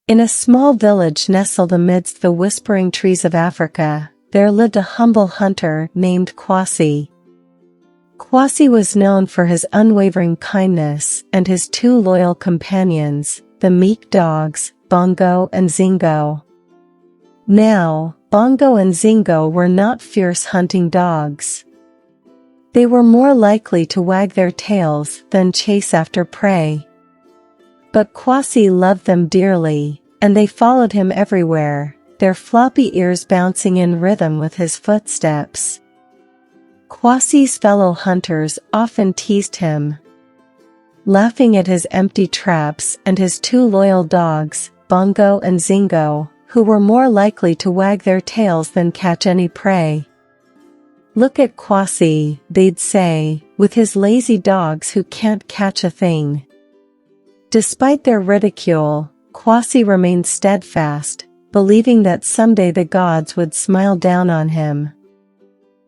In a small village nestled amidst the whispering trees of Africa, there lived a humble hunter named Quasi. Quasi was known for his unwavering kindness and his two loyal companions, the meek dogs, Bongo and Zingo. Now, Bongo and Zingo were not fierce hunting dogs. They were more likely to wag their tails than chase after prey. But Quasi loved them dearly, and they followed him everywhere, their floppy ears bouncing in rhythm with his footsteps. Quasi's fellow hunters often teased him, laughing at his empty traps and his two loyal dogs, Bongo and Zingo, who were more likely to wag their tails than catch any prey. "Look at Quasi," they'd say, "with his lazy dogs who can't catch a thing." Despite their ridicule, Quasi remained steadfast, believing that someday the gods would smile down on him.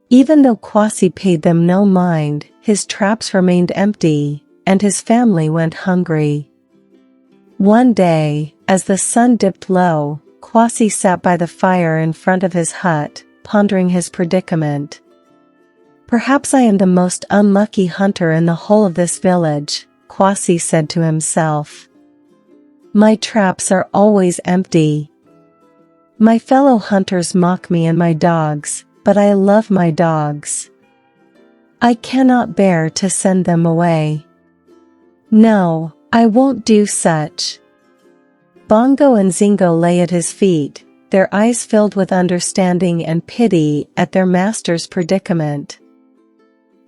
Even though Quasi paid them no mind, his traps remained empty, and his family went hungry. One day, as the sun dipped low, Quasi sat by the fire in front of his hut, pondering his predicament. "Perhaps I am the most unlucky hunter in the whole of this village," Quasi said to himself. "My traps are always empty. My fellow hunters mock me and my dogs, but I love my dogs. I cannot bear to send them away. No, I won't do such." Bongo and Zingo lay at his feet, their eyes filled with understanding and pity at their master's predicament.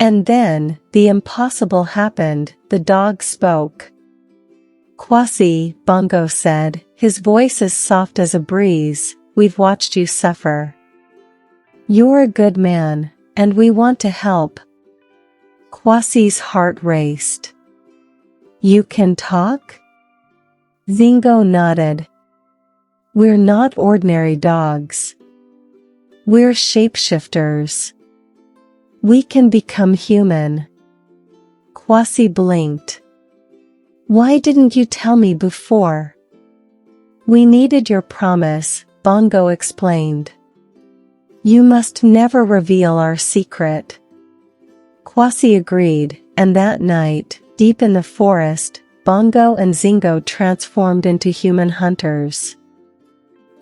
And then, the impossible happened, the dog spoke. "Quasi," Bongo said, his voice as soft as a breeze, "we've watched you suffer. You're a good man, and we want to help." Quasi's heart raced. "You can talk?" Zingo nodded. "We're not ordinary dogs. We're shapeshifters. We can become human." Quasi blinked. "Why didn't you tell me before?" "We needed your promise," Bongo explained. "You must never reveal our secret." Quasi agreed, and that night, deep in the forest, Bongo and Zingo transformed into human hunters.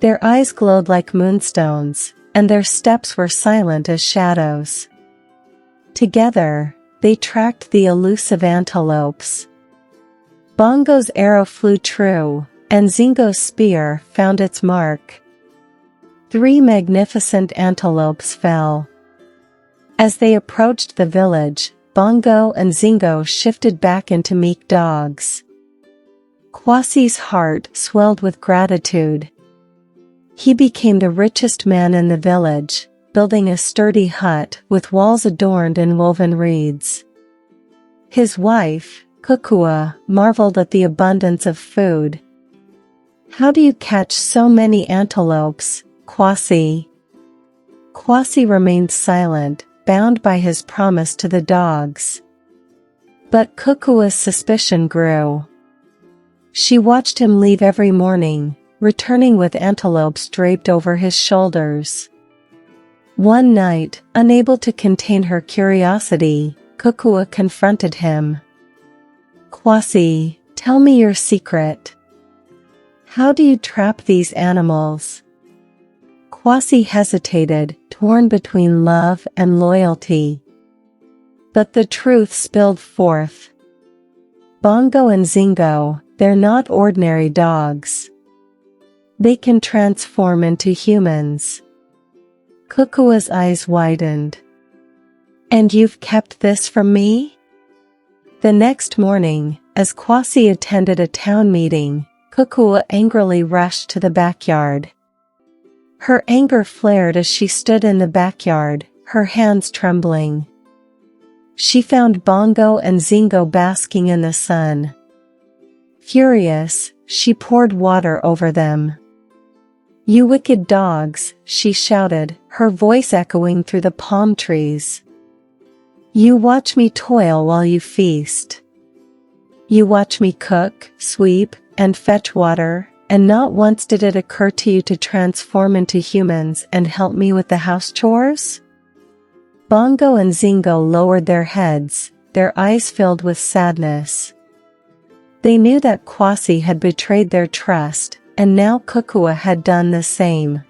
Their eyes glowed like moonstones, and their steps were silent as shadows. Together, they tracked the elusive antelopes. Bongo's arrow flew true, and Zingo's spear found its mark. 3 magnificent antelopes fell. As they approached the village, Bongo and Zingo shifted back into meek dogs. Quasi's heart swelled with gratitude. He became the richest man in the village, building a sturdy hut with walls adorned in woven reeds. His wife, Kukua, marveled at the abundance of food. "How do you catch so many antelopes, Quasi?" Quasi remained silent, bound by his promise to the dogs. But Kukua's suspicion grew. She watched him leave every morning, returning with antelopes draped over his shoulders. One night, unable to contain her curiosity, Kukua confronted him. "Quasi, tell me your secret. How do you trap these animals?" Quasi hesitated, torn between love and loyalty. But the truth spilled forth. "Bongo and Zingo, they're not ordinary dogs. They can transform into humans." Kukua's eyes widened. "And you've kept this from me?" The next morning, as Quasi attended a town meeting, Kukua angrily rushed to the backyard. Her anger flared as she stood in the backyard, her hands trembling. She found Bongo and Zingo basking in the sun. Furious, she poured water over them. "You wicked dogs," she shouted, her voice echoing through the palm trees. "You watch me toil while you feast. You watch me cook, sweep, and fetch water, And not once did it occur to you to transform into humans and help me with the house chores?" Bongo and Zingo lowered their heads, their eyes filled with sadness. They knew that Quasi had betrayed their trust, and now Kukua had done the same.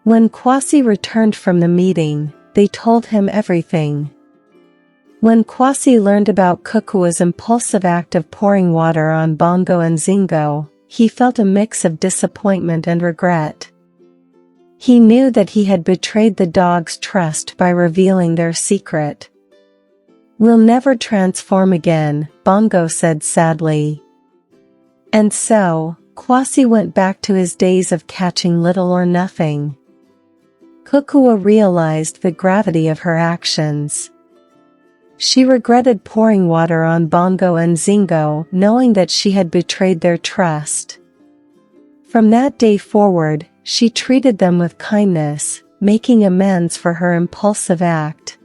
When Quasi returned from the meeting, they told him everything. When Quasi learned about Kukua's impulsive act of pouring water on Bongo and Zingo, he felt a mix of disappointment and regret. He knew that he had betrayed the dogs' trust by revealing their secret. "We'll never transform again," Bongo said sadly. And so, Quasi went back to his days of catching little or nothing. Kukua realized the gravity of her actions. She regretted pouring water on Bongo and Zingo, knowing that she had betrayed their trust. From that day forward, she treated them with kindness, making amends for her impulsive act.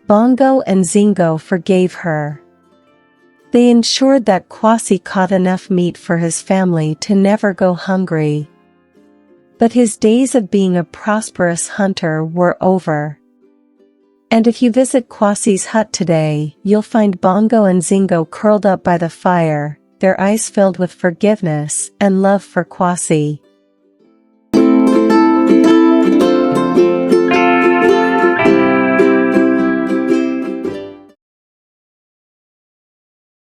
Bongo and Zingo forgave her. They ensured that Quasi caught enough meat for his family to never go hungry. But his days of being a prosperous hunter were over. And if you visit Quasi's hut today, you'll find Bongo and Zingo curled up by the fire, their eyes filled with forgiveness and love for Quasi.